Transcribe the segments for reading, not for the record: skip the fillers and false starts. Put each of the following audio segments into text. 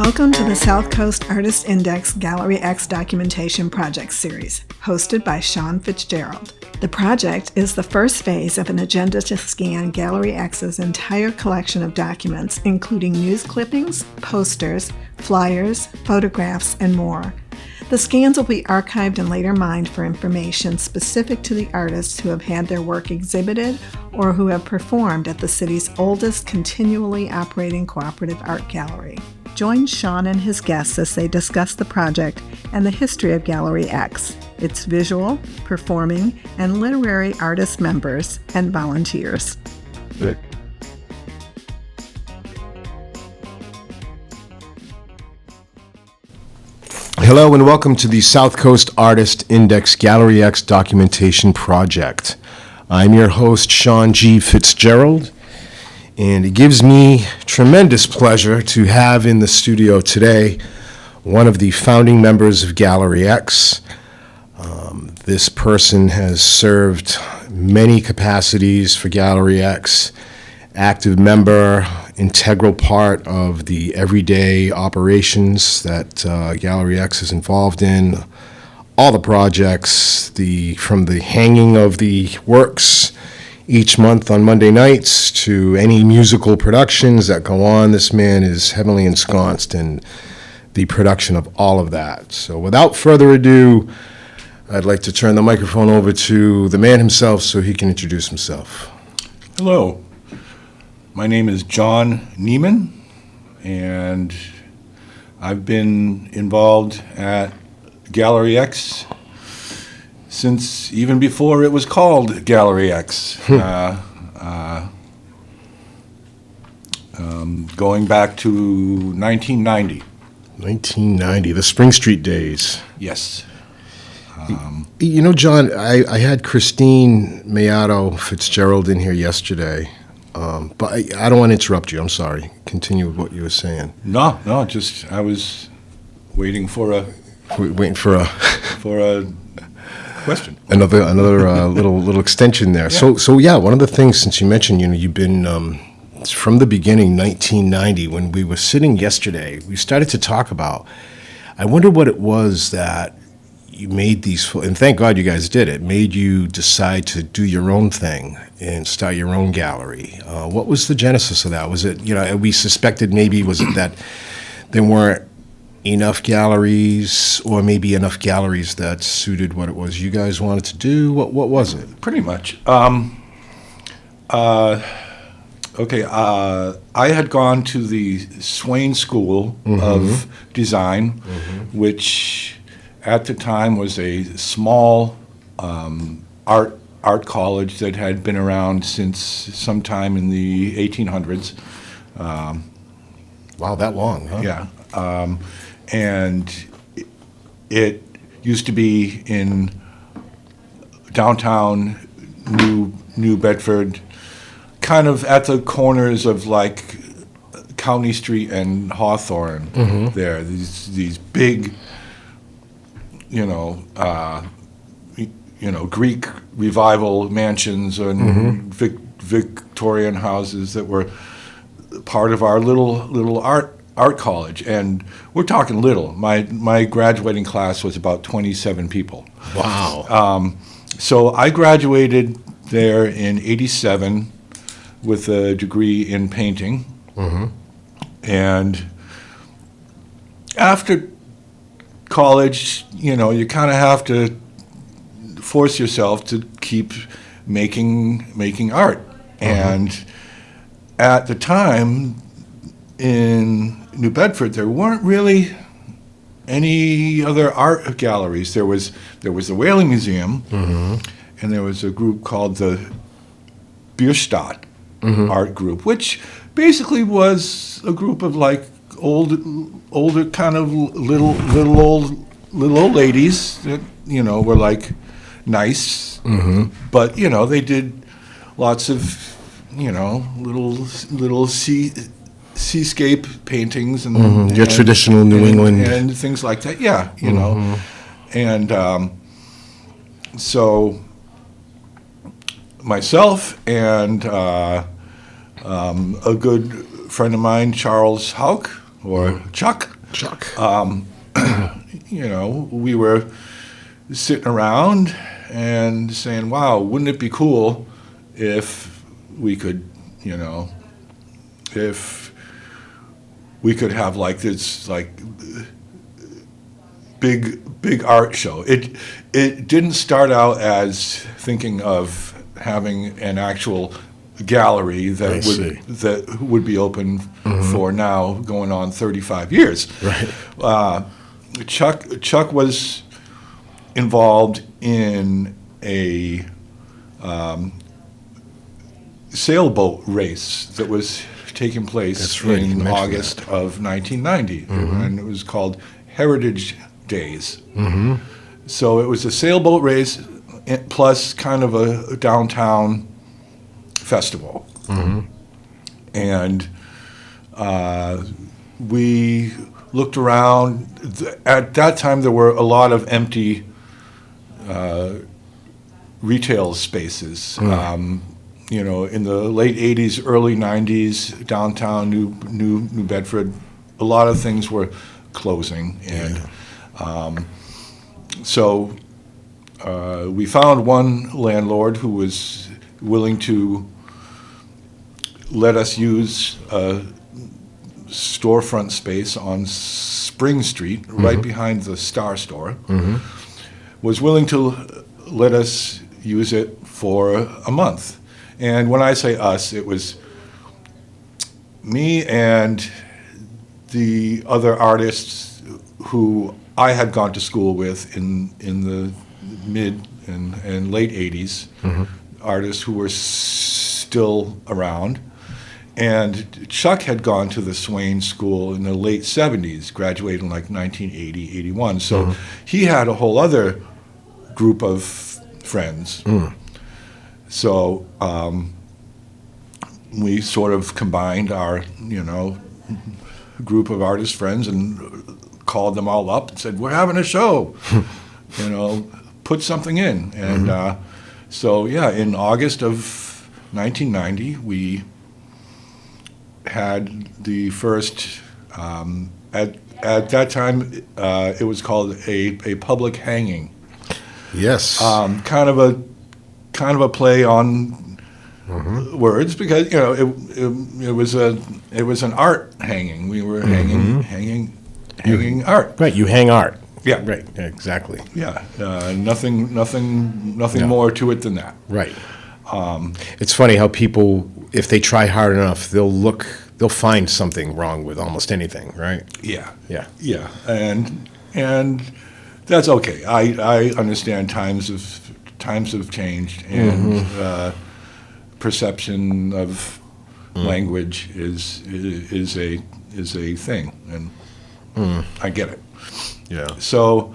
Welcome to the South Coast Artist Index Gallery X Documentation Project Series, hosted by Sean FitzGerald. The project is the first phase of an agenda to scan Gallery X's entire collection of documents, including news clippings, posters, flyers, photographs, and more. The scans will be archived and later mined for information specific to the artists who have had their work exhibited or who have performed at the city's oldest continually operating cooperative art gallery. Join Sean and his guests as they discuss the project and the history of Gallery X, its visual, performing, and literary artist members and volunteers. Good. Hello and welcome to the South Coast Artist Index Gallery X Documentation Project. I'm your host, Sean G. FitzGerald, and it gives me tremendous pleasure to have in the studio today one of the founding members of Gallery X. This person has served many capacities for Gallery X, active member, integral part of the everyday operations that Gallery X is involved in, all the projects, from the hanging of the works each month on Monday nights to any musical productions that go on. This man is heavily ensconced in the production of all of that. So without further ado, I'd like to turn the microphone over to the man himself so he can introduce himself. Hello. My name is John Neiman, and I've been involved at Gallery X since even before it was called Gallery X, going back to 1990. 1990, the Spring Street days. Yes. You know, John, I had Christine Mayato FitzGerald in here yesterday. But I don't want to interrupt you. I'm sorry. Continue with what you were saying. No, just I was waiting for a question. Another little extension there. Yeah. So yeah, one of the things, since you mentioned, you've been from the beginning, 1990, when we were sitting yesterday, we started to talk about. I wonder what it was that you made these, and thank God you guys did it, made you decide to do your own thing and start your own gallery. What was the genesis of that? Was it, we suspected maybe, was it that there weren't enough galleries, or maybe enough galleries that suited what it was you guys wanted to do? What was it? Pretty much. I had gone to the Swain School of Design, which at the time was a small art college that had been around since sometime in the 1800s. Wow, that long, huh? Yeah. And it used to be in downtown New Bedford, kind of at the corners of like County Street and Hawthorne. There, these big, Greek revival mansions and Victorian houses that were part of our little art college, and we're talking little. My graduating class was about 27 people. Wow. So I graduated there in '87 with a degree in painting, and after college, you kind of have to force yourself to keep making art. And at the time in New Bedford, there weren't really any other art galleries. There was the Whaling Museum, and there was a group called the Bierstadt Art Group, which basically was a group of like older kind of little old ladies that were like nice, but they did lots of little seascape paintings and your traditional New England and things like that. Yeah, and so myself and a good friend of mine, Charles Hauk, or Chuck. Chuck. We were sitting around and saying, wow, wouldn't it be cool if we could, if we could have like this, like, big art show. It didn't start out as thinking of having an actual gallery that would be open for now going on 35 years. Right. Chuck was involved in a sailboat race that was taking place in August of 1990, and it was called Heritage Days. So it was a sailboat race plus kind of a downtown festival. And we looked around. At that time, there were a lot of empty retail spaces. In the late 80s, early 90s, downtown New Bedford, a lot of things were closing. And so we found one landlord who was willing to let us use a storefront space on Spring Street, right behind the Star Store, was willing to let us use it for a month. And when I say us, it was me and the other artists who I had gone to school with in the mid and late 80s, artists who were still around. And Chuck had gone to the Swain School in the late 70s, graduated in like 1980, 81. So he had a whole other group of friends. So we sort of combined our, group of artist friends and called them all up and said, we're having a show, put something in. And so, in August of 1990, we had the first, at that time, it was called a public hanging. Yes. Kind of a play on words, because it was an art hanging. We were hanging art. Right. You hang art. Yeah. Right. Exactly. Yeah. Nothing more to it than that. Right. It's funny how people, if they try hard enough, they'll find something wrong with almost anything, right? Yeah. Yeah. Yeah. And that's okay. I understand times have changed, and perception of language is a thing, and I get it. Yeah. So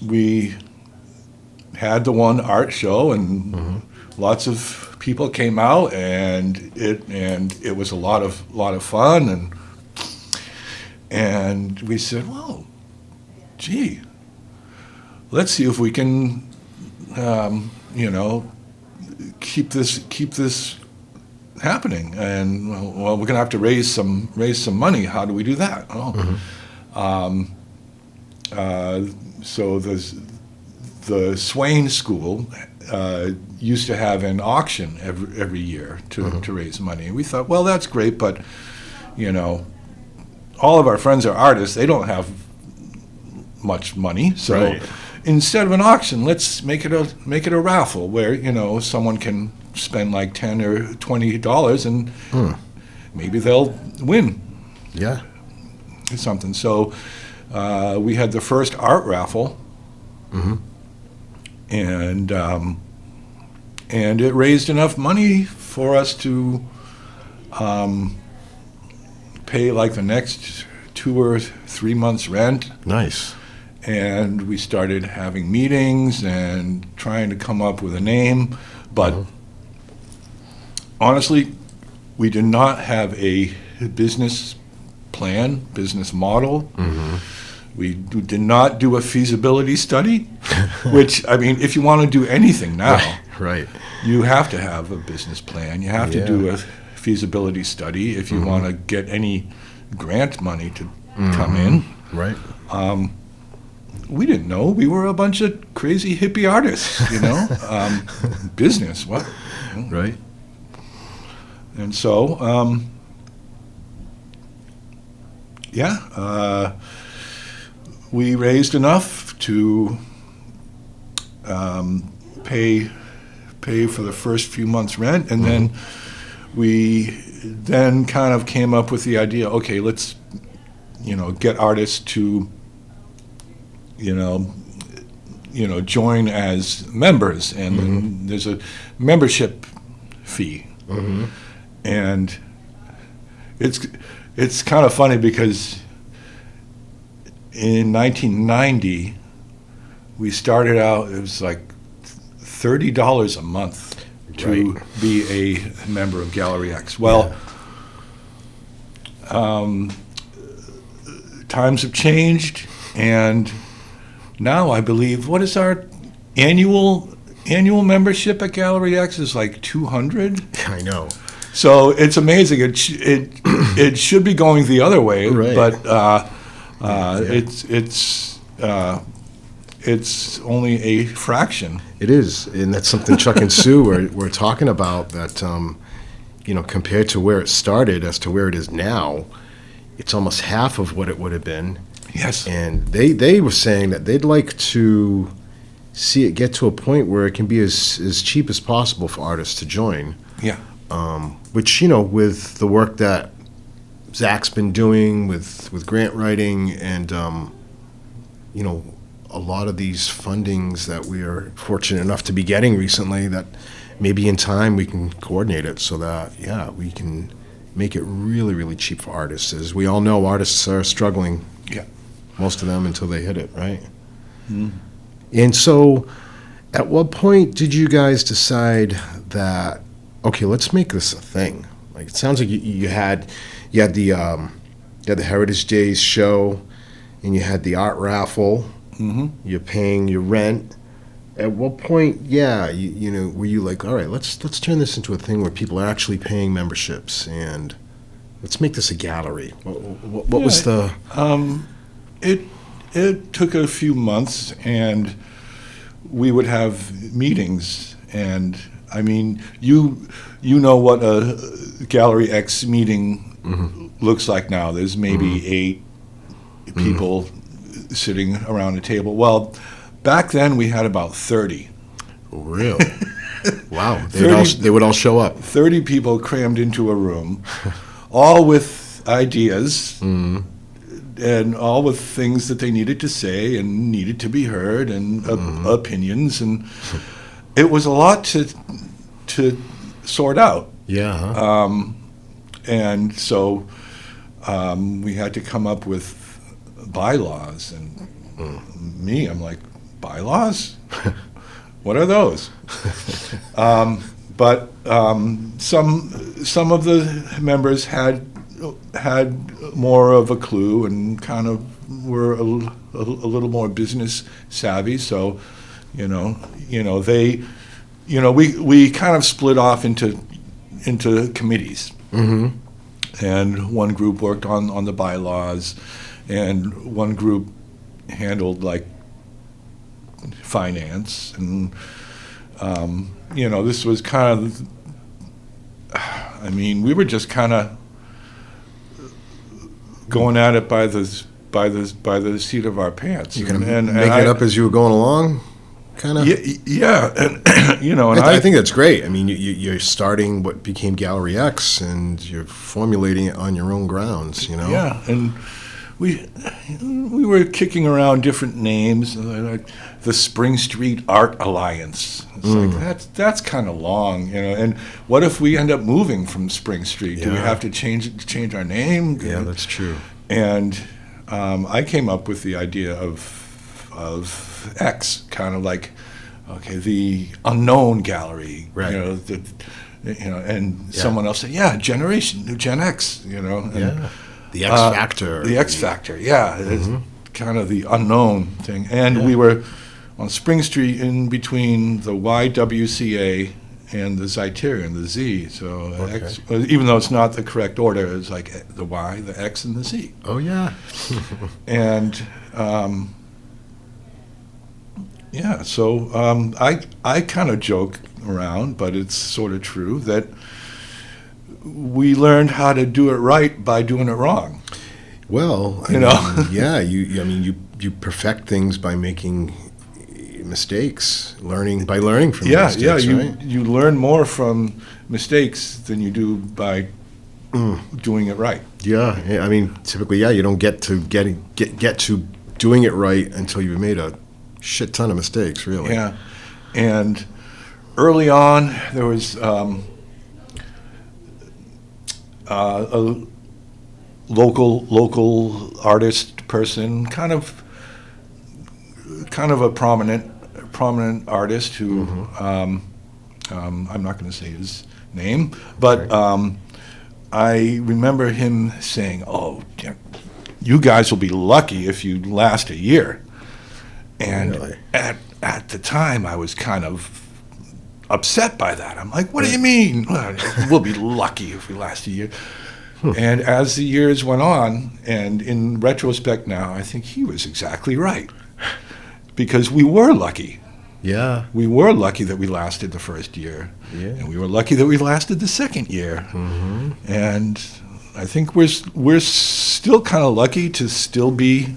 we had the one art show, and lots of people came out, and it was a lot of fun, and we said, well, gee, let's see if we can keep this happening. And well, we're gonna have to raise some money. How do we do that? So the Swain School used to have an auction every year to raise money. And we thought, well, that's great, but all of our friends are artists. They don't have much money, so Right. instead of an auction, let's make it a raffle where someone can spend like $10 or $20 and maybe they'll win Yeah. something. So we had the first art raffle, and it raised enough money for us to pay like the next 2 or 3 months rent. Nice. And we started having meetings and trying to come up with a name. But honestly, we did not have a business plan, business model. We did not do a feasibility study, which, I mean, if you want to do anything now, Right. you have to have a business plan. You have to do a feasibility study, if you want to get any grant money to come in. Right. We didn't know. We were a bunch of crazy hippie artists, business, what? Right. And so, we raised enough to pay for the first few months' rent, and then we kind of came up with the idea, okay, let's, get artists to, join as members, and then there's a membership fee. And it's kind of funny because in 1990 we started out, it was like $30 a month to be a member of Gallery X. Well, times have changed, and now I believe, what is our annual membership at Gallery X is like $200. I know. So it's amazing. It should be going the other way, Right. but it's only a fraction. It is, and that's something Chuck and Sue were talking about, that, compared to where it started as to where it is now, it's almost half of what it would have been. Yes. And they were saying that they'd like to see it get to a point where it can be as cheap as possible for artists to join. Yeah. Which, with the work that Zach's been doing with grant writing and, a lot of these fundings that we are fortunate enough to be getting recently, that maybe in time we can coordinate it so that, we can make it really, really cheap for artists. As we all know, artists are struggling, most of them, until they hit it, right? And so at what point did you guys decide that, okay, let's make this a thing? Like, it sounds like you had the Heritage Days show, and you had the art raffle. You're paying your rent. At what point, were you like, all right, let's turn this into a thing where people are actually paying memberships, and let's make this a gallery? What was the? It took a few months, and we would have meetings, and I mean, you know what a Gallery X meeting looks like now. There's maybe 8 people sitting around a table. Well, back then we had about 30. Really? Wow. They would all show up. 30 people crammed into a room, all with ideas and all with things that they needed to say and needed to be heard, and opinions, and it was a lot to sort out. Yeah. And so we had to come up with bylaws, and I'm like, bylaws? What are those? But some of the members had more of a clue and kind of were a little more business savvy. So, we kind of split off into committees. And one group worked on the bylaws, and one group handled like finance, and this was kind of, we were just kind of going at it by the seat of our pants. You can make it up as you were going along, kind of. Yeah, and I think that's great. I mean, you're starting what became Gallery X, and you're formulating it on your own grounds. Yeah, and we were kicking around different names, like the Spring Street Art Alliance. It's like that's kind of long, And what if we end up moving from Spring Street? Do we have to change our name? Yeah, that's true. And I came up with the idea of X, kind of like, okay, the unknown gallery, right? Someone else said, Gen X, and, the X Factor. The X Factor, it's kind of the unknown thing. And we were on Spring Street in between the YWCA and the Zeiterion, the Z. So Okay. X, even though it's not the correct order, it's like the Y, the X, and the Z. Oh, yeah. And yeah, so I kind of joke around, but it's sort of true that we learned how to do it right by doing it wrong. Well, I You mean, know? yeah, you perfect things by making mistakes, by learning from mistakes, right? You learn more from mistakes than you do by doing it right. Yeah, I mean, typically, yeah, you don't get to get to doing it right until you've made a shit ton of mistakes, really. Yeah, and early on there was a local artist person, kind of a prominent artist who I'm not going to say his name, but I remember him saying, "Oh, you guys will be lucky if you last a year." And Really? at the time, I was kind of upset by that. I'm like, "What do you mean? We'll be lucky if we last a year." And as the years went on, and in retrospect now, I think he was exactly right. Because we were lucky. Yeah. We were lucky that we lasted the first year. Yeah. And we were lucky that we lasted the second year. Mm-hmm. And I think we're still kind of lucky to still be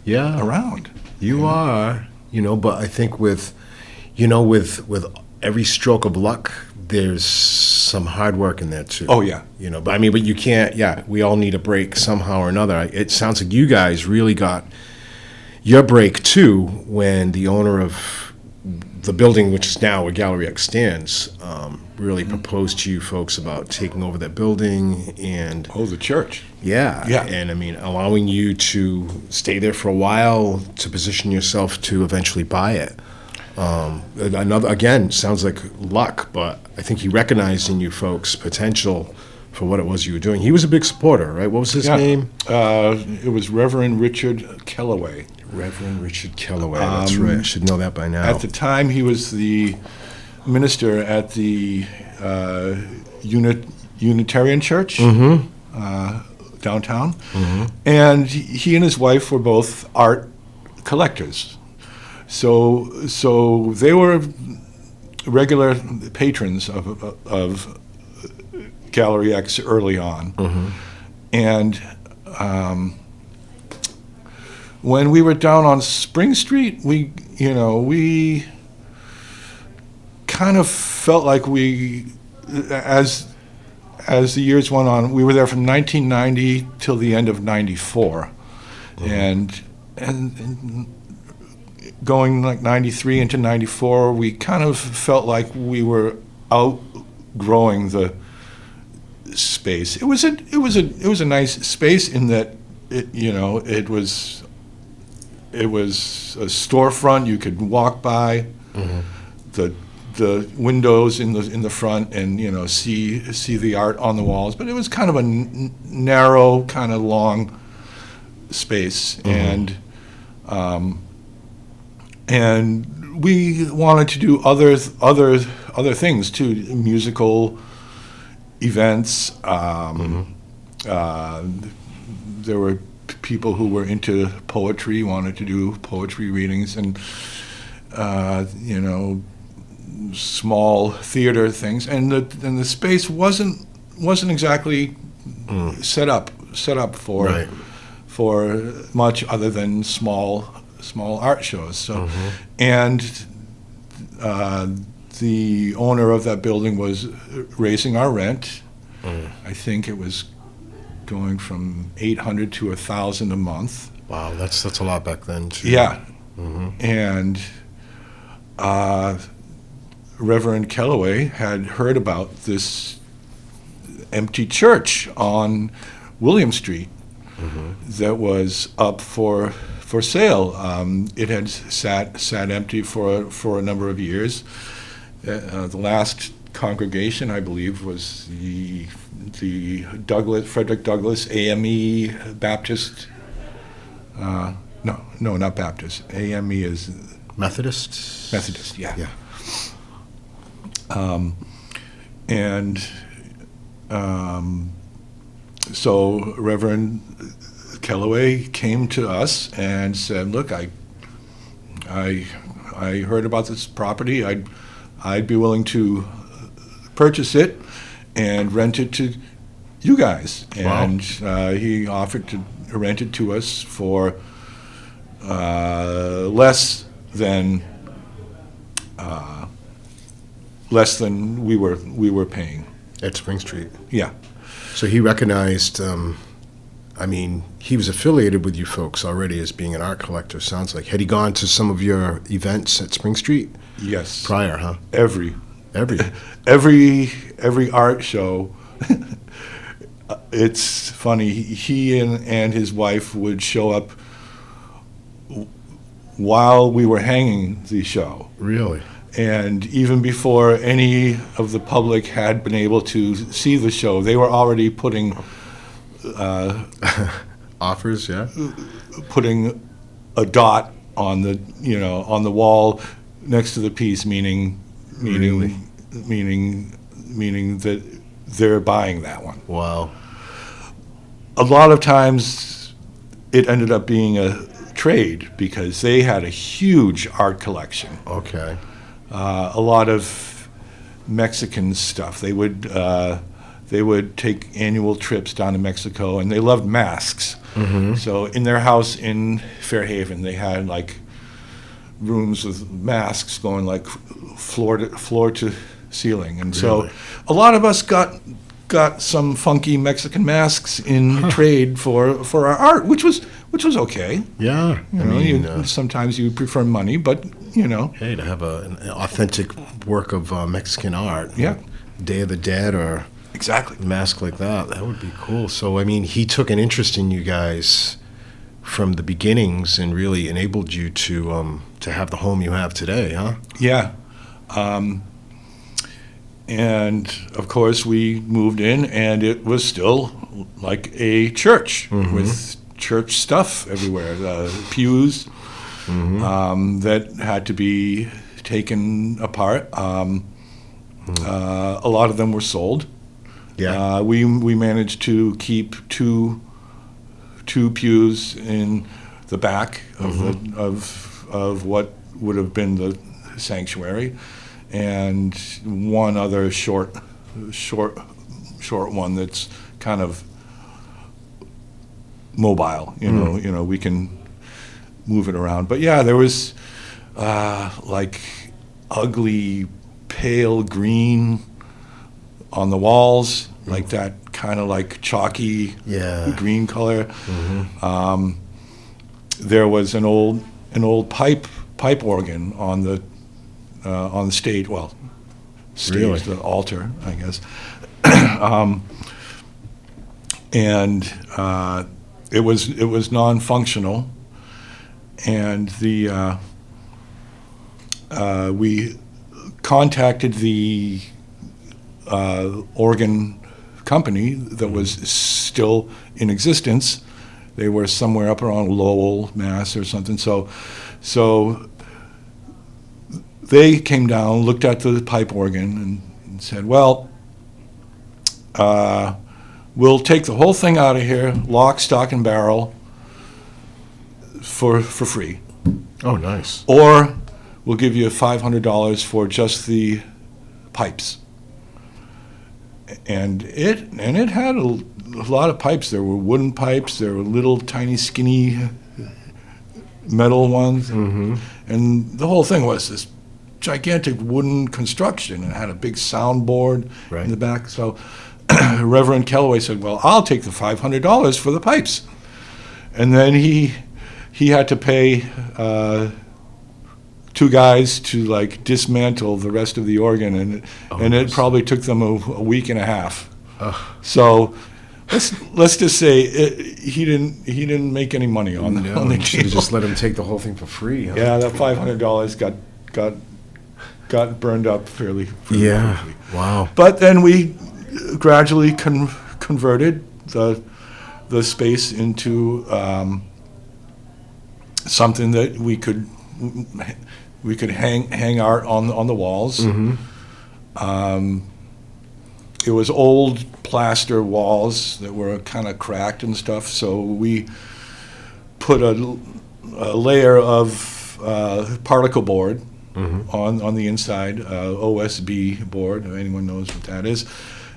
Yeah. around. You are, but I think with every stroke of luck, there's some hard work in there too. Oh, yeah. But you can't, we all need a break somehow or another. It sounds like you guys really got your break too when the owner of the building, which is now where Gallery X stands, really proposed to you folks about taking over that building and Oh, the church. yeah. And I mean, allowing you to stay there for a while to position yourself to eventually buy it. Again, sounds like luck, but I think he recognized in you folks potential for what it was you were doing. He was a big supporter, right? What was his name? It was Reverend Richard Kellaway. Reverend Richard Kellaway. That's right. I should know that by now. At the time, he was the minister at the Unitarian Church downtown, and he and his wife were both art collectors. So they were regular patrons of Gallery X early on, and when we were down on Spring Street, we kind of felt like as the years went on, we were there from 1990 till the end of '94, and going like '93 into '94, we kind of felt like we were outgrowing the space. It was a nice space in that it was a storefront you could walk by, the windows in the front, and see the art on the walls. But it was kind of a narrow, kind of long space, and we wanted to do other things too, musical events. There were people who were into poetry, wanted to do poetry readings, and small theater things, and the space wasn't exactly set up for much other than small art shows. So, and the owner of that building was raising our rent. I think it was going from $800 to $1,000 a month. Wow, that's a lot back then too. Yeah, and Reverend Kellaway had heard about this empty church on William Street that was up for sale. It had sat empty for a number of years. The last congregation, I believe, was the Frederick Douglass AME Baptist. No, not Baptist. AME is Methodist. Methodist. Yeah. And so Reverend Kellaway came to us and said, "Look, I heard about this property. I'd be willing to purchase it and rent it to you guys." Wow. And he offered to rent it to us for less than we were paying. At Spring Street. Yeah. So he recognized, he was affiliated with you folks already as being an art collector, sounds like. Had he gone to some of your events at Spring Street Yes. prior, huh? Every Every. art show. It's funny. He and his wife would show up while we were hanging the show. Really? And even before any of the public had been able to see the show, they were already putting Offers, yeah? putting a dot on the wall next to the piece, meaning that they're buying that one. Wow. A lot of times, it ended up being a trade because they had a huge art collection. Okay. A lot of Mexican stuff. They would take annual trips down to Mexico, and they loved masks. Mm-hmm. So in their house in Fairhaven, they had like rooms with masks going like floor to ceiling, and Really? so a lot of us got some funky Mexican masks in trade for our art, which was okay. Yeah. Sometimes you prefer money, but Hey, to have an authentic work of Mexican art. Yeah. like Day of the Dead or exactly. a mask like that would be cool. So, he took an interest in you guys from the beginnings and really enabled you to have the home you have today, huh? Yeah. And of course, we moved in, and it was still like a church with church stuff everywhere. Pews that had to be taken apart. A lot of them were sold. Yeah. We managed to keep two pews in the back of what would have been the sanctuary, and one other short one that's kind of mobile. We can move it around. But yeah, there was like ugly pale green on the walls, like that kind of like chalky green color. There was an old pipe organ on the stage. Well, stage, Really? the altar, I guess. And it was non-functional, and we contacted the organ company that was still in existence. They were somewhere up around Lowell, Mass, or something. So they came down, looked at the pipe organ, and said, "Well, we'll take the whole thing out of here, lock, stock, and barrel, for free, Oh, nice. or we'll give you $500 for just the pipes." And it had a lot of pipes. There were wooden pipes. There were little tiny skinny metal ones, and the whole thing was this gigantic wooden construction. It had a big soundboard Right. in the back. So Reverend Kellaway said, "Well, I'll take the $500 for the pipes," and then he had to pay two guys to like dismantle the rest of the organ, and it probably took them a week and a half. So let's just say he didn't make any money on the No, you should have cable. just let him take the whole thing for free. Huh? Yeah, that $500 got burned up fairly Yeah. quickly. Wow. But then we gradually converted the space into something that we could hang art on the walls. It was old plaster walls that were kind of cracked and stuff, so we put a layer of particle board on the inside, OSB board, if anyone knows what that is,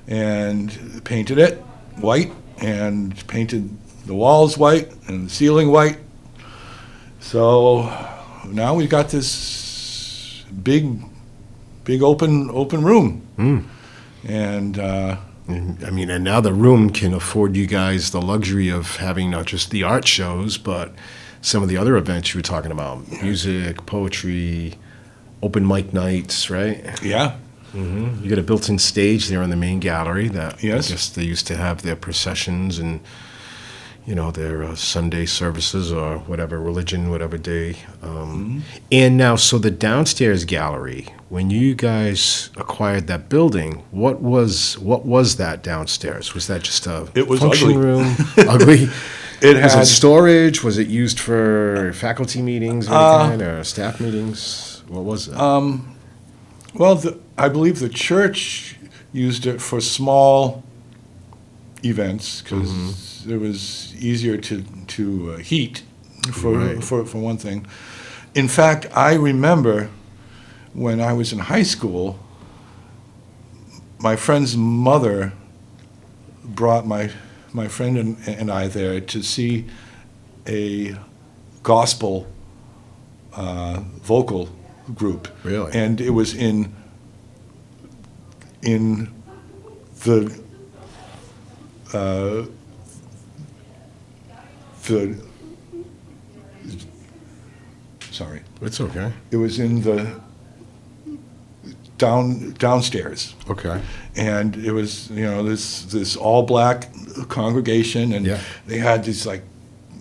and painted it white, and painted the walls white and the ceiling white. So now we've got this big open room. And and now the room can afford you guys the luxury of having not just the art shows, but some of the other events you were talking about, music, poetry, open mic nights, right? Yeah. You got a built-in stage there in the main gallery that Yes. I guess they used to have their processions and, their Sunday services or whatever religion, whatever day. And now, so the downstairs gallery, when you guys acquired that building, what was that downstairs? Was that just a It was function ugly. room? Ugly? Was had it storage? Was it used for faculty meetings of any kind or staff meetings? What was it? Well, I believe the church used it for small events because it was easier to heat for one thing. In fact, I remember when I was in high school, my friend's mother brought my friend and I there to see a gospel vocal group. Really? And it was in the sorry. It's okay. It was in the downstairs. Okay. And it was, this all black congregation, and Yeah. they had these like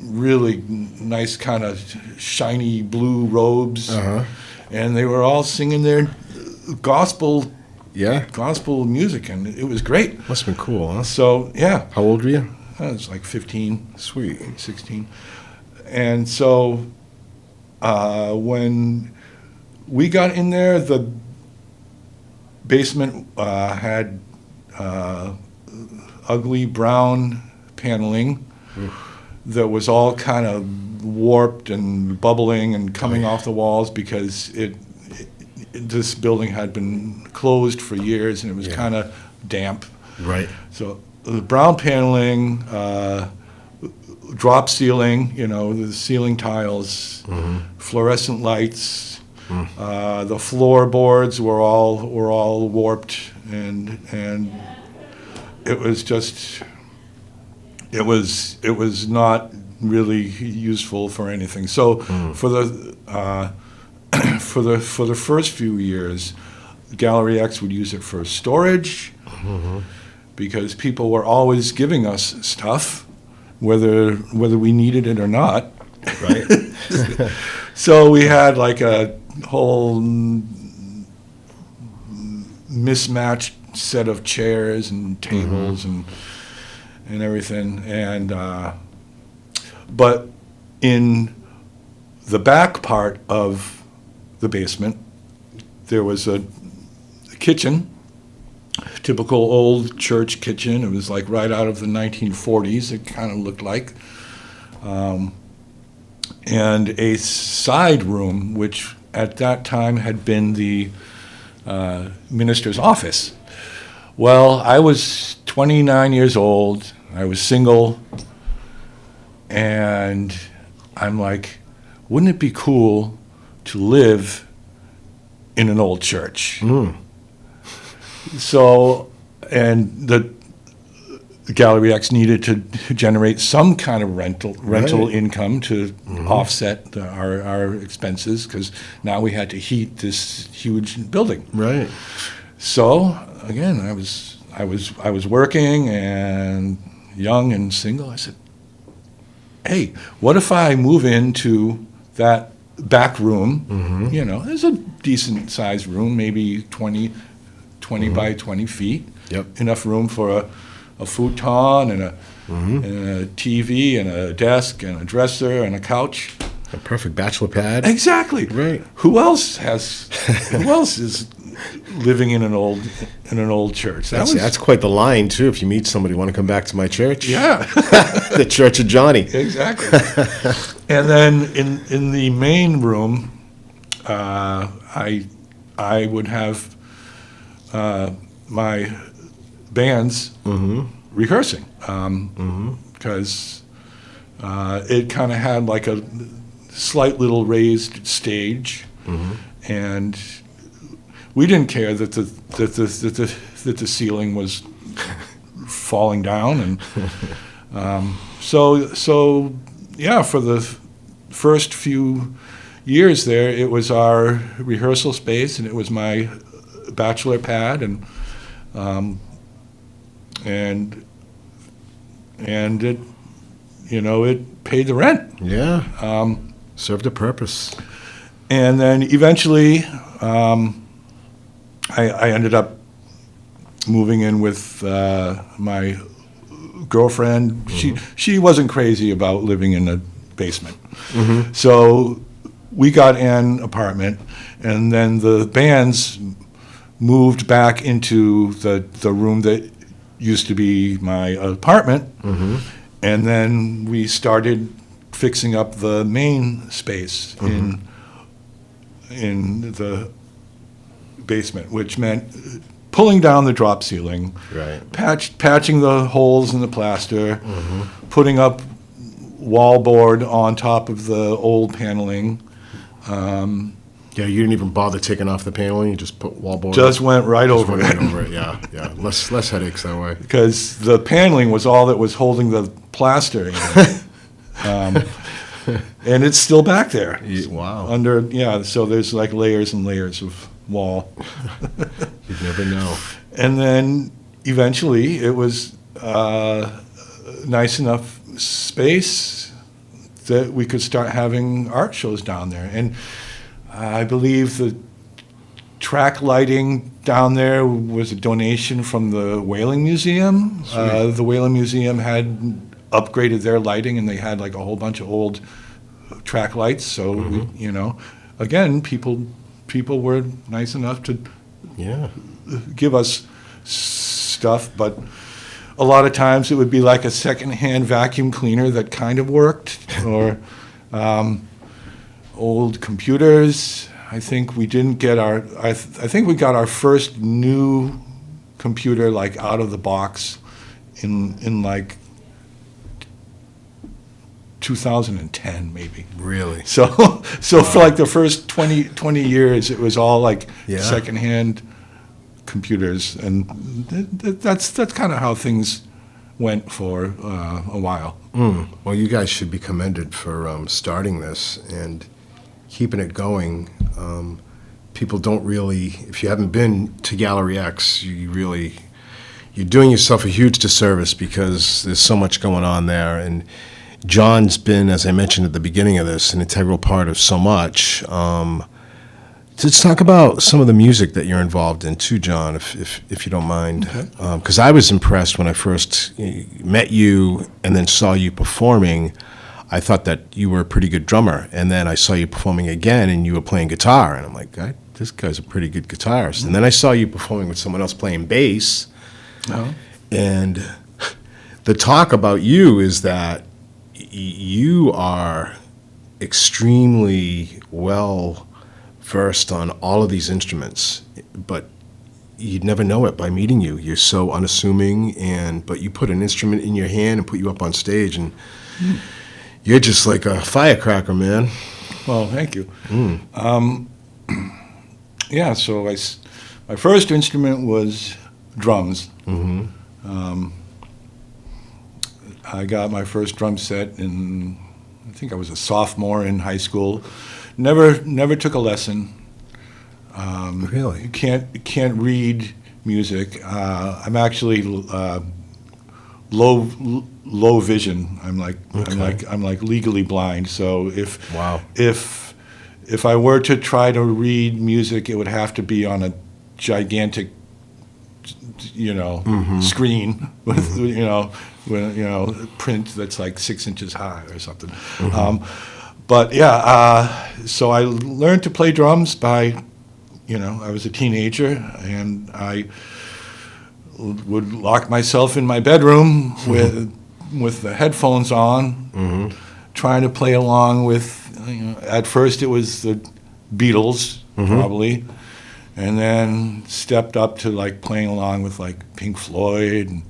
really nice kind of shiny blue robes, and they were all singing their gospel Yeah. music, and it was great. Must have been cool, huh? So yeah, How old were you? I was like 15, Sweet. 16, and so when we got in there, the basement had ugly brown paneling that was all kind of warped and bubbling and coming off the walls because this building had been closed for years and it was kind of damp. Right. So the brown paneling, drop ceiling, the ceiling tiles, fluorescent lights. The floorboards were all warped, and it was just it was not really useful for anything. So for the for the first few years, Gallery X would use it for storage because people were always giving us stuff, whether we needed it or not. Right. So we had like a whole mismatched set of chairs and tables and everything, and but in the back part of the basement there was a kitchen, typical old church kitchen. It was like right out of the 1940s, it kind of looked like, and a side room which at that time had been the minister's office. Well, I was 29 years old, I was single, and I'm like, wouldn't it be cool to live in an old church? So, and the Gallery X needed to generate some kind of rental income to offset our expenses, because now we had to heat this huge building. Right. So again, I was working and young and single. I said, hey, what if I move into that back room? It's a decent sized room, maybe 20 by 20 feet. Yep. Enough room for a futon and a TV and a desk and a dresser and a couch. A perfect bachelor pad. Exactly. Right. Who else is living in an old church. That's quite the line too. If you meet somebody, want to come back to my church? Yeah. The Church of Johnny. Exactly. And then in the main room, I would have my bands rehearsing because it kind of had like a slight little raised stage, and we didn't care that the ceiling was falling down, and so yeah, for the first few years there, it was our rehearsal space, and it was my bachelor pad, and it, it paid the rent. Yeah. Served a purpose. And then eventually, I ended up moving in with my girlfriend. She wasn't crazy about living in a basement. So we got an apartment, and then the bands moved back into the room that used to be my apartment, and then we started fixing up the main space in the basement, which meant pulling down the drop ceiling, right, patching the holes in the plaster, putting up wallboard on top of the old paneling. Yeah, you didn't even bother taking off the paneling. You just put wallboard. Just went right over it. Right over it. Yeah, yeah. Less headaches that way. Because the paneling was all that was holding the plaster in. And it's still back there. Wow. So there's like layers and layers of wall. You'd never know. And then eventually it was nice enough space that we could start having art shows down there. And I believe the track lighting down there was a donation from the Whaling Museum. The Whaling Museum had upgraded their lighting, and they had like a whole bunch of old track lights. So we, again, people were nice enough to give us stuff, but a lot of times it would be like a secondhand vacuum cleaner that kind of worked, or old computers. I think we didn't get I think we got our first new computer like out of the box in like 2010 maybe. Really? So for like the first 20 years, it was all like secondhand computers, and that's kind of how things went for a while. Well, you guys should be commended for starting this and keeping it going. People don't really, if you haven't been to Gallery X, you're doing yourself a huge disservice, because there's so much going on there. And John's been, as I mentioned at the beginning of this, an integral part of so much. Let's talk about some of the music that you're involved in too, John, if you don't mind. Because I was impressed when I first met you and then saw you performing. I thought that you were a pretty good drummer, and then I saw you performing again, and you were playing guitar, and I'm like, this guy's a pretty good guitarist. And then I saw you performing with someone else playing bass, and the talk about you is that you are extremely well versed on all of these instruments, but you'd never know it by meeting you. You're so unassuming, but you put an instrument in your hand and put you up on stage, and you're just like a firecracker, man. Well, thank you. So my first instrument was drums. I got my first drum set I think I was a sophomore in high school. Never took a lesson. Really? You can't read music. I'm actually low vision. I'm like legally blind. So if I were to try to read music, it would have to be on a gigantic screen with print that's like 6 inches high or something. So I learned to play drums by I was a teenager, and I would lock myself in my bedroom with the headphones on, trying to play along with. At first, it was the Beatles, probably, and then stepped up to like playing along with like Pink Floyd, and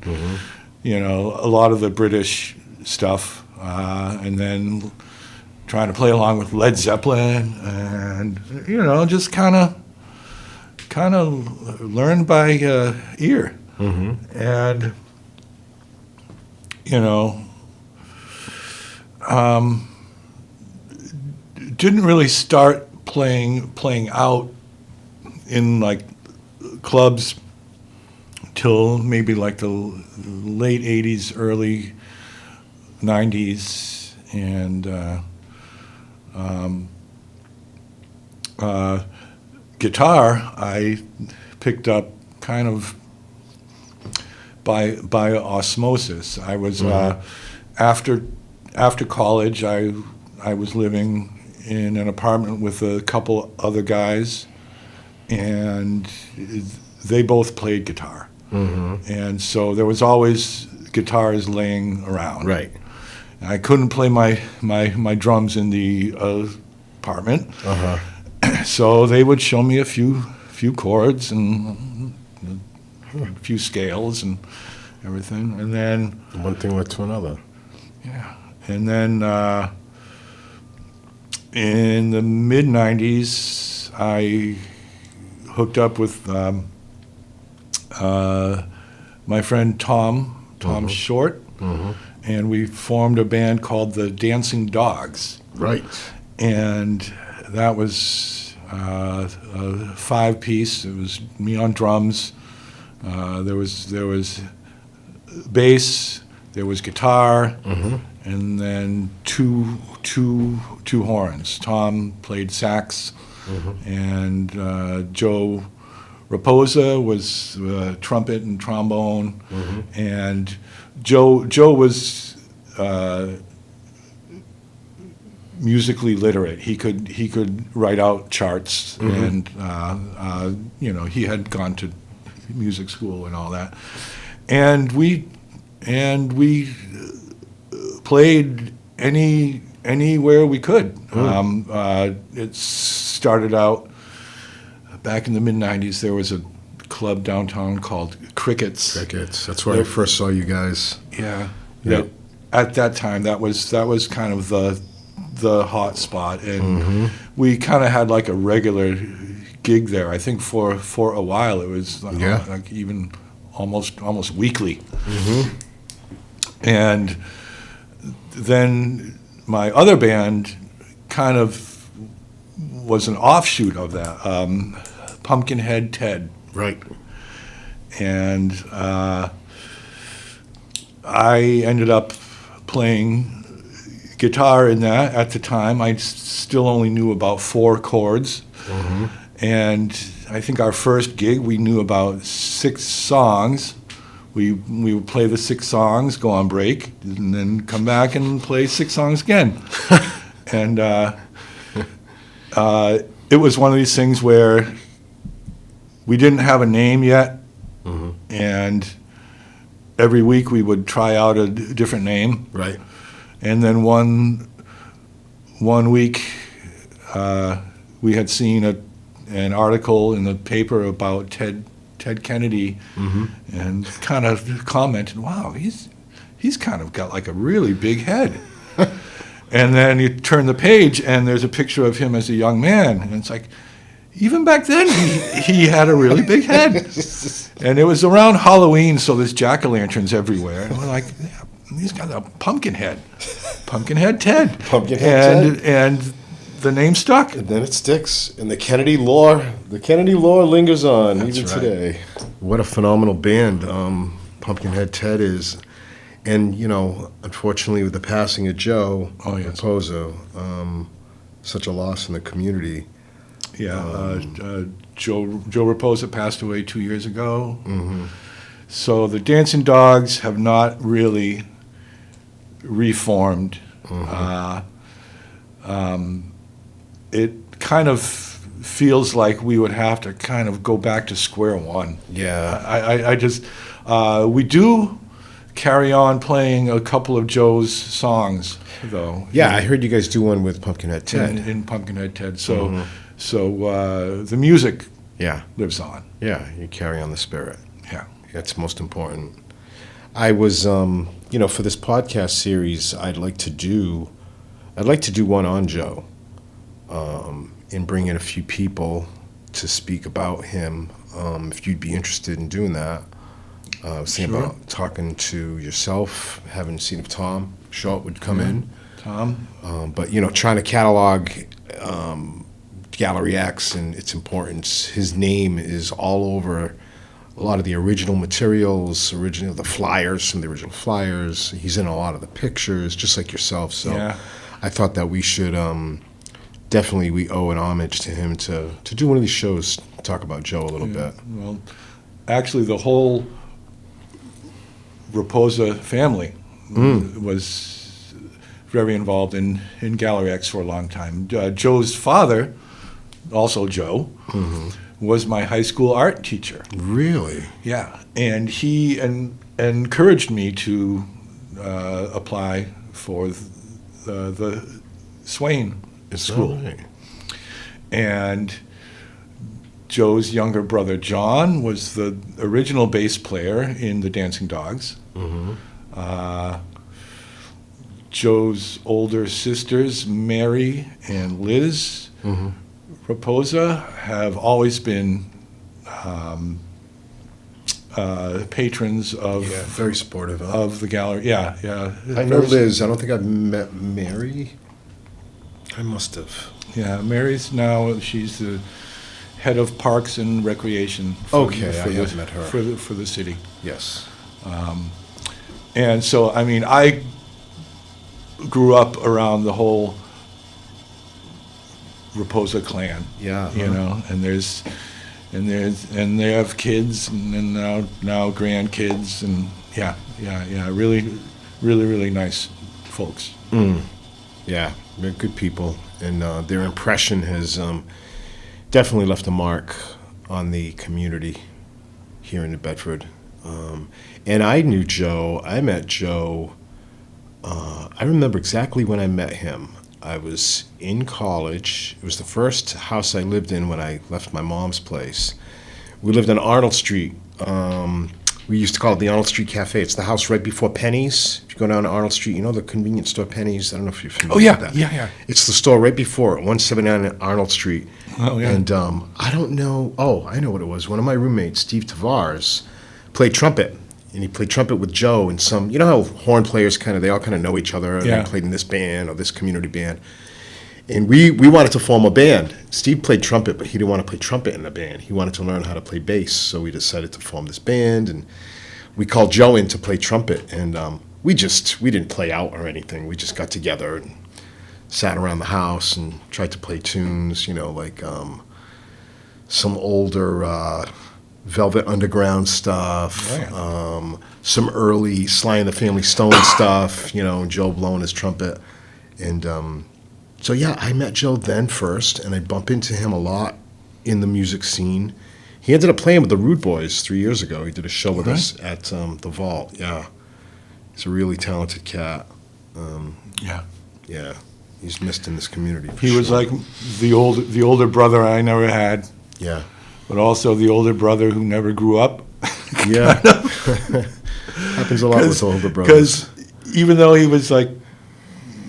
a lot of the British stuff, and then trying to play along with Led Zeppelin, and just kind of learned by ear, and didn't really start playing out in like clubs till maybe like the late 80s, early 90s, and guitar I picked up kind of by osmosis. I was after college I was living in an apartment with a couple other guys, and they both played guitar. And so there was always guitars laying around. Right. I couldn't play my drums in the apartment, so they would show me a few chords and a few scales and everything, and then one thing led to another. Yeah, and then in the mid '90s, I hooked up with my friend Tom Short, and we formed a band called the Dancing Dogs. Right. And that was a 5-piece. It was me on drums. There was bass. There was guitar, and then two horns. Tom played sax, and Joe Raposa was trumpet and trombone, and Joe was musically literate. He could write out charts, and he had gone to music school and all that, and we played anywhere we could. It started out back in the mid '90s. There was a club downtown called Crickets. That's where I first saw you guys. Yeah. Yeah. At that time, that was kind of the hot spot, and we kind of had like a regular gig there. I think for a while it was like even almost weekly. And then my other band kind of was an offshoot of that, Pumpkinhead Ted. Right. And I ended up playing guitar in that. At the time, I still only knew about 4 chords. And I think our first gig, we knew about 6 songs. We would play the 6 songs, go on break, and then come back and play 6 songs again. And it was one of these things where we didn't have a name yet, and every week we would try out a different name. Right. And then one week we had seen an article in the paper about Ted Kennedy, and kind of commented, "Wow, he's kind of got like a really big head." And then you turn the page, and there's a picture of him as a young man, and it's like, even back then he had a really big head. And it was around Halloween, so there's jack-o'-lanterns everywhere, and we're like, yeah, he's got a pumpkin head, Pumpkinhead Ted. Pumpkinhead Ted. And the name stuck. And then it sticks, and the Kennedy lore lingers on. That's even right. today. What a phenomenal band Pumpkinhead Ted is. And, unfortunately, with the passing of Joe Raposo, such a loss in the community. Yeah, Joe Raposa passed away 2 years ago. So the Dancing Dogs have not really reformed. It kind of feels like we would have to kind of go back to square one. Yeah. I just we do carry on playing a couple of Joe's songs, though. Yeah, I heard you guys do one with Pumpkinhead Ted. In Pumpkinhead Ted. So the music Yeah. lives on. Yeah, you carry on the spirit. Yeah. That's most important. I was, for this podcast series, I'd like to do one on Joe, and bring in a few people to speak about him. If you'd be interested in doing that, I was thinking about talking to yourself. Haven't seen if Tom Schultz would come in. Tom? But trying to catalog Gallery X and its importance. His name is all over a lot of the original materials, the flyers, some of the original flyers. He's in a lot of the pictures, just like yourself. So I thought that we should definitely, we owe an homage to him to do one of these shows, talk about Joe a little bit. Well, actually, the whole Raposa family was very involved in Gallery X for a long time. Joe's father, also Joe, was my high school art teacher. Really? Yeah, and he encouraged me to apply for the Swain School. Right. And Joe's younger brother John was the original bass player in the Dancing Dogs. Joe's older sisters, Mary and Liz Raposa, have always been patrons of very supportive of the gallery. Yeah. I know Liz. I don't think I've met Mary. I must have. Yeah, Mary's now, she's the head of Parks and Recreation. I have met her. For the city. Yes. And so, I mean, I grew up around the whole Raposa clan. Yeah. And they have kids and now grandkids and really nice folks. Yeah, they're good people, and their impression has definitely left a mark on the community here in New Bedford. And I knew Joe. I met Joe. I remember exactly when I met him. I was in college. It was the first house I lived in when I left my mom's place. We lived on Arnold Street. We used to call it the Arnold Street Cafe. It's the house right before Penny's. If you go down to Arnold Street, the convenience store Penny's. I don't know if you're familiar with that. Yeah. It's the store right before it, 179 Arnold Street. Oh, yeah. And I don't know. Oh, I know what it was. One of my roommates, Steve Tavares, played trumpet. And he played trumpet with Joe and some, how horn players they all know each other. And Yeah. they played in this band or this community band. And we wanted to form a band. Steve played trumpet, but he didn't want to play trumpet in the band. He wanted to learn how to play bass. So we decided to form this band. And we called Joe in to play trumpet. And we didn't play out or anything. We just got together and sat around the house and tried to play tunes, like some older Velvet Underground stuff, some early Sly and the Family Stone stuff, Joe blowing his trumpet. And so, I met Joe then first, and I bump into him a lot in the music scene. He ended up playing with the Rude Boys 3 years ago. He did a show with us at the Vault. Yeah. He's a really talented cat. Yeah. He's missed in this community. He was like the older brother I never had. Yeah. But also the older brother who never grew up. Yeah. Happens a lot with older brothers. Because even though he was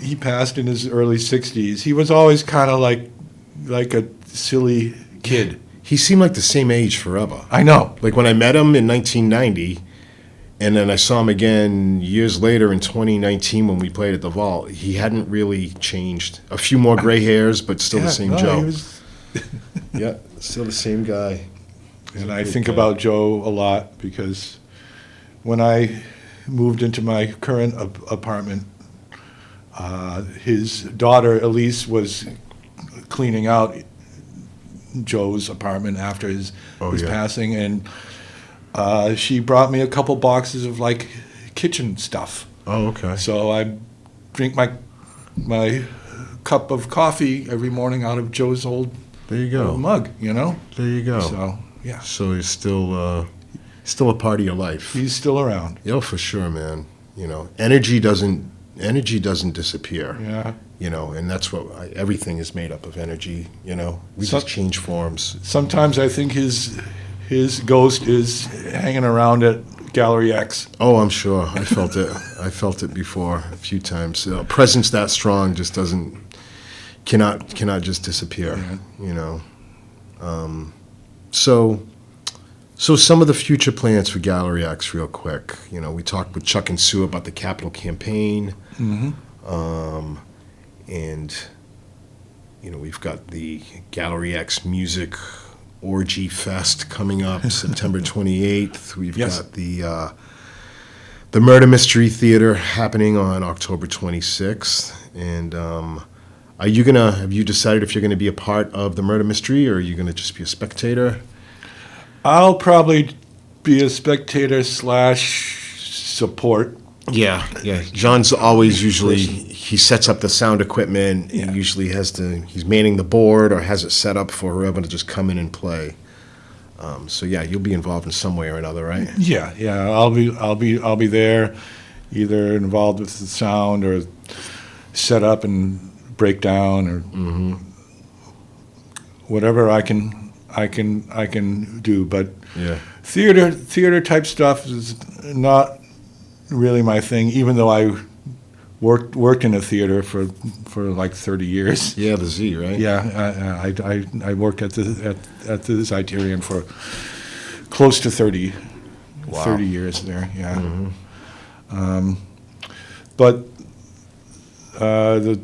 he passed in his early 60s, he was always kind of like a silly kid. He seemed like the same age forever. I know. Like when I met him in 1990, and then I saw him again years later in 2019 when we played at the Vault, he hadn't really changed. A few more gray hairs, but still the same Joe. He was Yeah, still the same guy. And I think about Joe a lot because when I moved into my current apartment, his daughter Elise was cleaning out Joe's apartment after his passing, and she brought me a couple boxes of kitchen stuff. Oh, okay. So I drink my cup of coffee every morning out of Joe's old There you go. mug, There you go. So, yeah. So he's still a part of your life. He's still around. Yeah, for sure, man. Energy doesn't disappear. Yeah. And that's what everything is made up of energy. We just change forms. Sometimes I think his ghost is hanging around at Gallery X. Oh, I'm sure. I felt it. I felt it before a few times. Presence that strong just cannot just disappear. So some of the future plans for Gallery X, real quick. We talked with Chuck and Sue about the capital campaign, and we've got the Gallery X Music Orgy Fest coming up September 28th. We've got the Murder Mystery Theater happening on October 26th. And have you decided if you're gonna be a part of the Murder Mystery, or are you gonna just be a spectator? I'll probably be a spectator / support. Yeah. John's always he sets up the sound equipment. He usually he's manning the board or has it set up for whoever to just come in and play. So you'll be involved in some way or another, right? Yeah. I'll be there, either involved with the sound or set up and break down or whatever I can do. But theater type stuff is not really my thing, even though I worked in a theater for like 30 years. Yeah, the Z, right? Yeah, I worked at the Zeiterion for close to 30 years there. Yeah. But the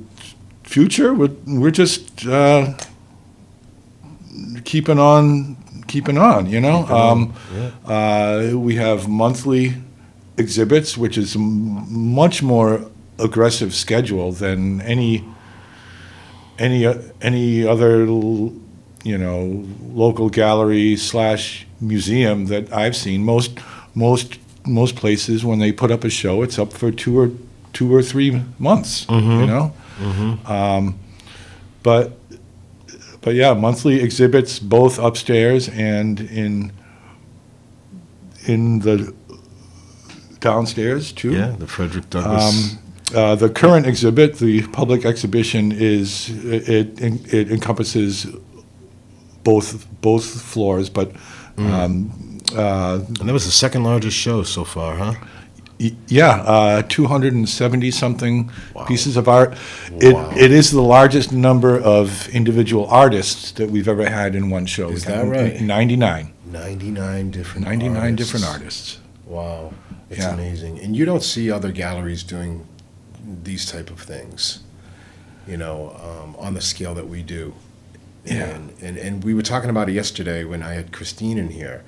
future, we're just keeping on. We have monthly exhibits, which is a much more aggressive schedule than any other local gallery / museum that I've seen. Most places, when they put up a show, it's up for 2 or 3 months. But yeah, monthly exhibits both upstairs and in the downstairs too. Yeah, the Frederick Douglass. The current exhibit, the public exhibition, it encompasses both floors, but and that was the second largest show so far, huh? 270 something pieces of art. It is the largest number of individual artists that we've ever had in one show. Is that right? 99. 99 different 99 artists. different artists. Wow, it's amazing. And you don't see other galleries doing these type of things, on the scale that we do. Yeah. And we were talking about it yesterday when I had Christine in here.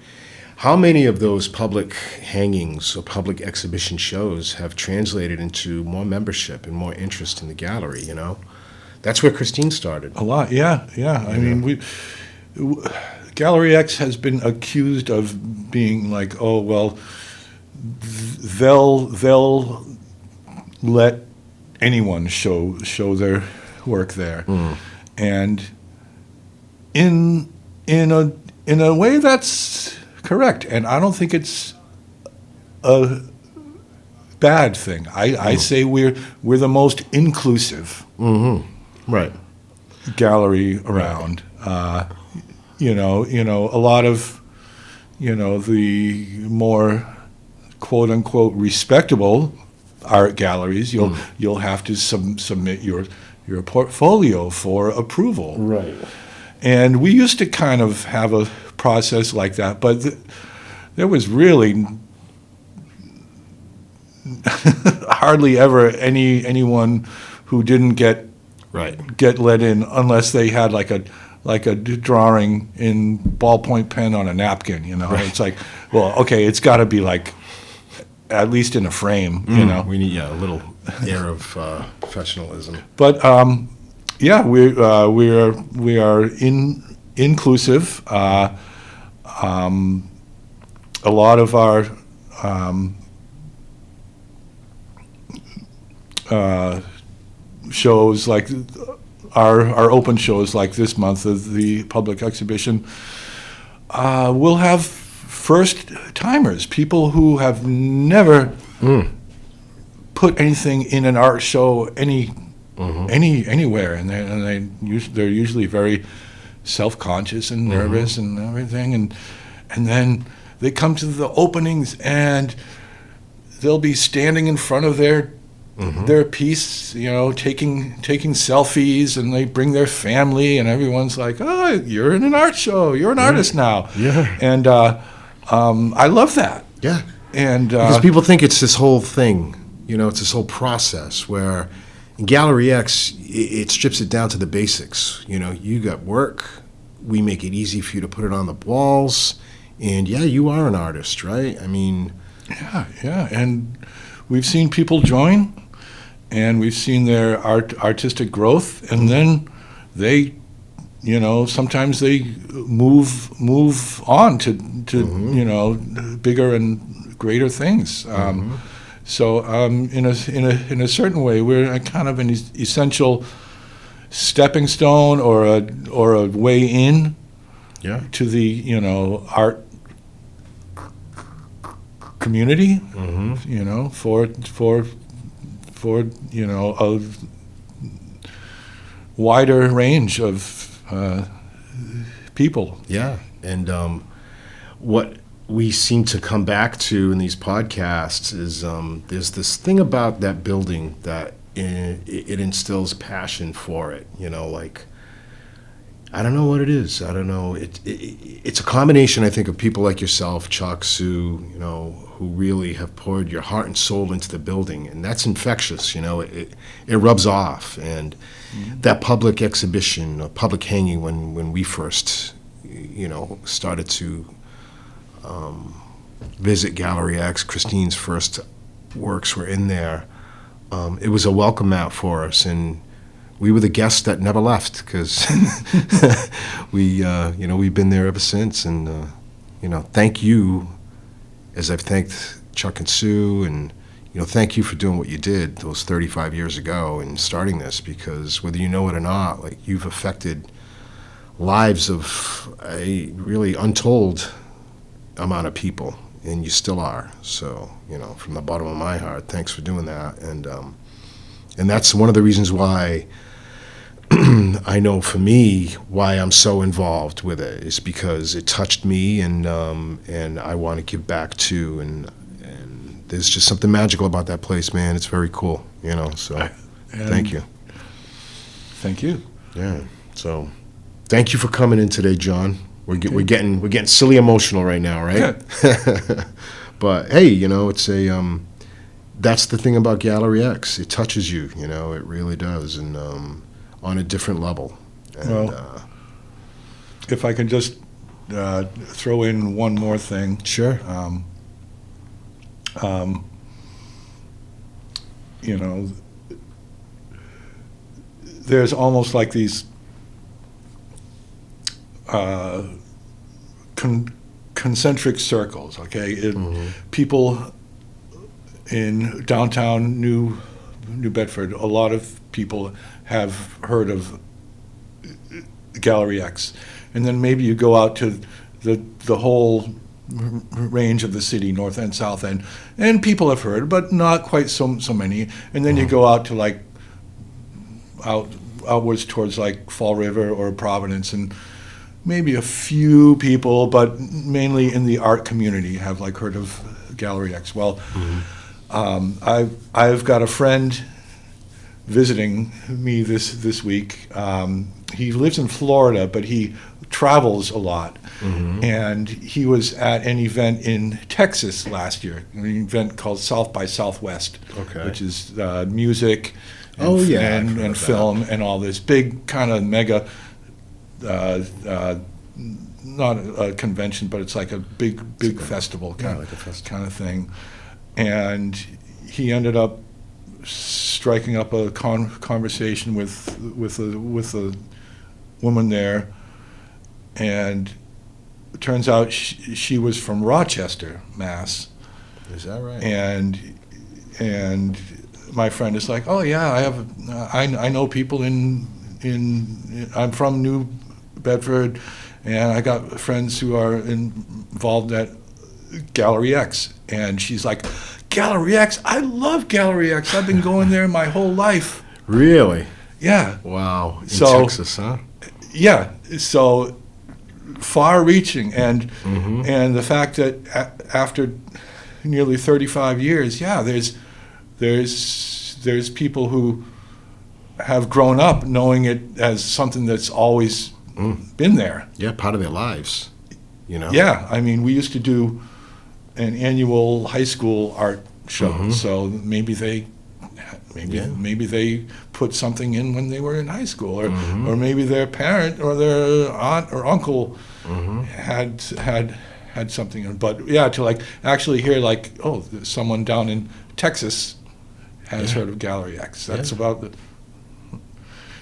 How many of those public hangings or public exhibition shows have translated into more membership and more interest in the gallery, That's where Christine started. A lot, yeah. I mean, Gallery X has been accused of being like, oh, well, they'll let anyone show their work there. And in a way that's correct, and I don't think it's a bad thing. I say we're the most inclusive Right. gallery around. A lot of the more quote unquote respectable art galleries, you'll have to submit your portfolio for approval. Right. And we used to kind of have a process like that, but there was really hardly ever anyone who didn't get let in unless they had like a drawing in ballpoint pen on a napkin. It's like, well, okay, it's got to be like at least in a frame. We need a little air of professionalism. But we are inclusive. A lot of our shows, like our open shows like this month of the public exhibition, we'll have first timers, people who have never put anything in an art show anywhere, and they're usually very self-conscious and nervous and everything, and then they come to the openings and they'll be standing in front of their piece, taking selfies, and they bring their family, and everyone's like, "Oh, you're in an art show. You're an artist now." Yeah. And I love that. Yeah. And because people think it's this whole thing, it's this whole process where in Gallery X, it strips it down to the basics. You got work. We make it easy for you to put it on the walls. And yeah, you are an artist, right? I mean... Yeah. And we've seen people join, and we've seen their artistic growth, and then they, sometimes they move on to bigger and greater things. So in a certain way, we're kind of an essential stepping stone or a way in to the art community, for a wider range of people. Yeah, and what we seem to come back to in these podcasts is there's this thing about that building that it instills passion for it. I don't know what it is. I don't know. It's a combination, I think, of people like yourself, Chuck, Sue, who really have poured your heart and soul into the building, and that's infectious. It rubs off. And that public exhibition, public hanging, when we first, started to visit Gallery X, Christine's first works were in there. It was a welcome mat for us, and we were the guests that never left, because we've been there ever since. And thank you, as I've thanked Chuck and Sue, and thank you for doing what you did those 35 years ago and starting this, because whether you know it or not, you've affected lives of a really untold amount of people, and you still are. So from the bottom of my heart, thanks for doing that. And that's one of the reasons why I know, for me, why I'm so involved with it is because it touched me, and I want to give back too. And there's just something magical about that place, man. It's very cool, So thank you. Thank you. Yeah. So thank you for coming in today, John. We're getting silly emotional right now, right? Yeah. But hey, it's a that's the thing about Gallery X. It touches you, it really does, and on a different level. And, well, if I can just throw in one more thing. Sure. There's almost like these concentric circles, okay? People in downtown New Bedford, a lot of people have heard of Gallery X. And then maybe you go out to the whole range of the city, north end, south end, and people have heard, but not quite so many. And then you go out to outwards towards Fall River or Providence, and maybe a few people, but mainly in the art community, have heard of Gallery X. Well, I've got a friend visiting me this week. He lives in Florida, but he travels a lot. And he was at an event in Texas last year, an event called South by Southwest, which is music and film and all this big kind of mega, not a convention, but it's like a big festival kind of thing. And he ended up striking up a conversation with a woman there, and it turns out she was from Rochester, Mass. Is that right? And my friend is like, "Oh yeah, I know people in I'm from New Bedford, and I got friends who are involved at Gallery X, and she's like, Gallery X, I love Gallery X. I've been going there my whole life. Really? Yeah. Wow. In So- Texas, huh? Yeah. So far-reaching, and the fact that after nearly 35 years, there's people who have grown up knowing it as something that's always been there. Yeah, part of their lives, you know? Yeah, I mean, we used to do an annual high school art show, so maybe they put something in when they were in high school, or maybe their parent or their aunt or uncle had something in. But yeah, to like actually hear like, oh, someone down in Texas has heard of Gallery X. That's about the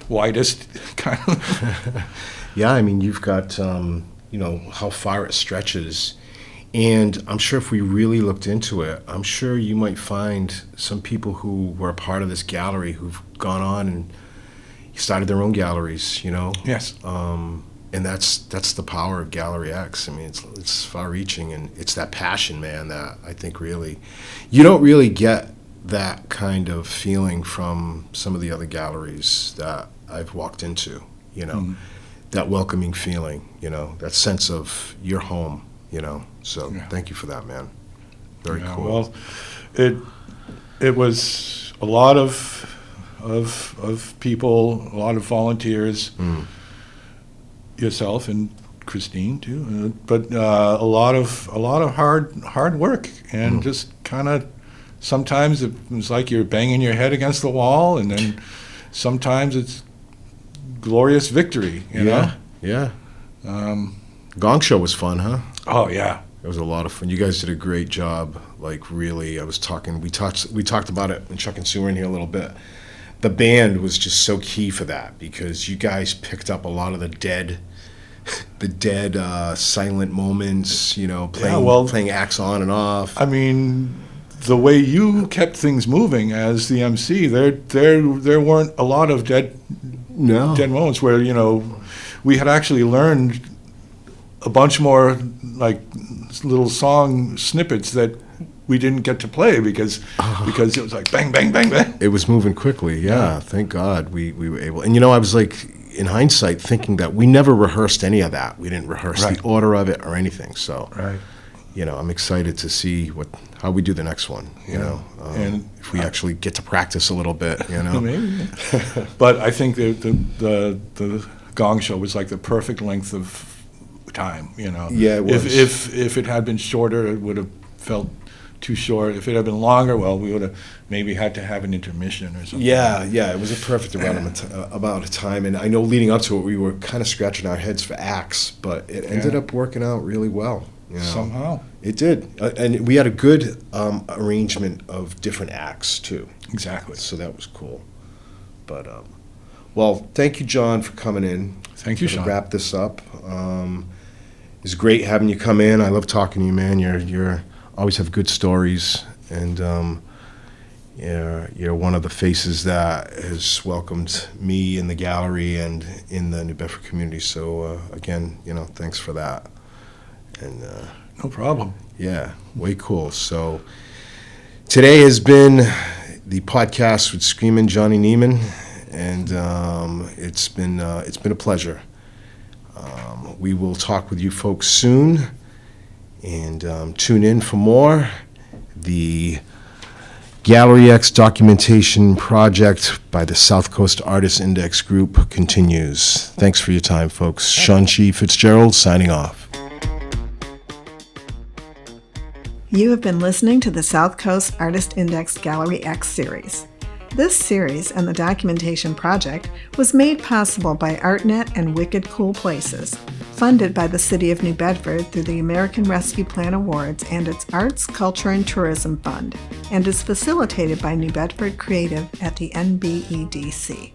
widest kind of. Yeah, I mean, you've got, how far it stretches. And I'm sure if we really looked into it, I'm sure you might find some people who were a part of this gallery who've gone on and started their own galleries, Yes. And that's the power of Gallery X. I mean, it's far-reaching, and it's that passion, man, that I think really, you don't really get that kind of feeling from some of the other galleries that I've walked into, that welcoming feeling, that sense of your home, So thank you for that, man. Very cool. Well, it was a lot of people, a lot of volunteers, yourself and Christine too, but a lot of hard work, and just kind of sometimes it was like you're banging your head against the wall, and then sometimes it's glorious victory. You know? Yeah. Gong Show was fun, huh? Oh yeah. It was a lot of fun. You guys did a great job. Like, really, we talked about it when Chuck and Sue were in here a little bit. The band was just so key for that, because you guys picked up a lot of the dead silent moments, playing acts on and off. I mean, the way you kept things moving as the MC, there weren't a lot of dead moments where, we had actually learned a bunch more like little song snippets that we didn't get to play because it was like bang, bang, bang, bang. It was moving quickly, yeah. Thank God we were able. And I was like, in hindsight, thinking that we never rehearsed any of that. We didn't rehearse the order of it or anything. So, I'm excited to see how we do the next one. And if we actually get to practice a little bit. Maybe. But I think the Gong Show was like the perfect length of time. Yeah, it was. If it had been shorter, it would have felt too short. If it had been longer, well, we would have maybe had to have an intermission or something. Yeah, it was a perfect amount of time. And I know leading up to it, we were kind of scratching our heads for acts, but it ended up working out really well. Somehow. It did. And we had a good arrangement of different acts, too. Exactly. So that was cool. But, well, thank you, John, for coming in. Thank you, Sean. To wrap this up. It's great having you come in. I love talking to you, man. You're always have good stories, and you're one of the faces that has welcomed me in the gallery and in the New Bedford community. So again, thanks for that. And no problem. Yeah, way cool. So today has been the podcast with Screamin Johnny Neiman, and it's been a pleasure. We will talk with you folks soon, and tune in for more. The Gallery X documentation project by the South Coast Artists Index Group continues. Thanks for your time, folks. Sean FitzGerald signing off. You have been listening to the South Coast Artist Index Gallery X series. This series and the documentation project was made possible by ArtNet and Wicked Cool Places, funded by the City of New Bedford through the American Rescue Plan Awards and its Arts, Culture, and Tourism Fund, and is facilitated by New Bedford Creative at the NBEDC.